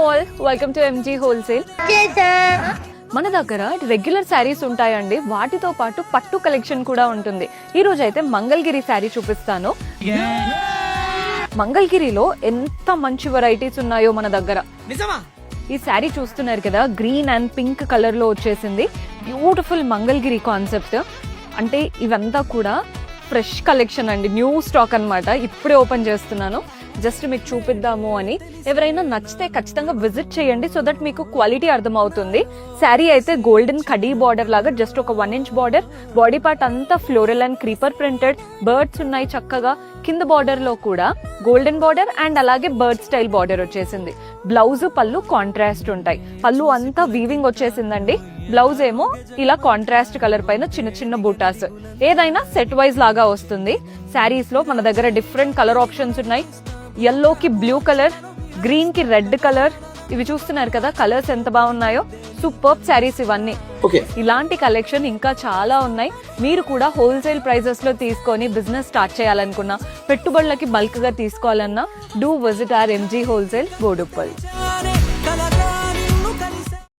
All, welcome to MG wholesale. మన దగ్గర regular saris ఉంటాయండి, వాటితో పాటు పట్టు కలెక్షన్ కూడా ఉంటుంది. ఈ రోజు అయితే మంగళగిరి శారీ చూపిస్తాను. మంగళగిరిలో ఎంత మంచి వెరైటీస్ ఉన్నాయో మన దగ్గర. ఈ శారీ చూస్తున్నారు కదా, గ్రీన్ అండ్ పింక్ కలర్ లో వచ్చేసింది. Beautiful Mangalagiri concept. అంటే ఇవంతా కూడా ఫ్రెష్ కలెక్షన్ అండి, న్యూ స్టాక్ అన్నమాట. ఇప్పుడే ఓపెన్ చేస్తున్నాను, జస్ట్ మీకు చూపిద్దాము అని. ఎవరైనా నచ్చితే ఖచ్చితంగా విజిట్ చేయండి, సో దట్ మీకు క్వాలిటీ అర్థమవుతుంది. శారీ అయితే గోల్డెన్ కడీ బార్డర్ లాగా జస్ట్ ఒక 1 ఇంచ్ బార్డర్, బాడీ పార్ట్ అంతా floral and creeper printed, birds ఉన్నాయి చక్కగా. కింద బార్డర్ లో కూడా గోల్డెన్ బార్డర్ అండ్ అలాగే బర్డ్ స్టైల్ బార్డర్ వచ్చేసింది. బ్లౌజ్ పళ్ళు కాంట్రాస్ట్ ఉంటాయి, పళ్ళు అంతా వీవింగ్ వచ్చేసిందండి. బ్లౌజ్ ఏమో ఇలా కాంట్రాస్ట్ కలర్ పైన చిన్న చిన్న బూటాస్. ఏదైనా సెట్ వైజ్ లాగా వస్తుంది. శారీస్ లో మన దగ్గర డిఫరెంట్ కలర్ ఆప్షన్స్ ఉన్నాయి. ఎల్లో కి బ్లూ కలర్, గ్రీన్ కి రెడ్ కలర్. ఇవి చూస్తున్నారు కదా, కలర్స్ ఎంత బాగున్నాయో. సూపర్ శారీస్ ఇవన్నీ. ఇలాంటి కలెక్షన్ ఇంకా చాలా ఉన్నాయి. మీరు కూడా హోల్సేల్ ప్రైజెస్ లో తీసుకొని బిజినెస్ స్టార్ట్ చేయాలనుకున్నా, పెట్టుబడులకి బల్క్ గా తీసుకోవాలన్నా, do visit are MG wholesale Boduppal.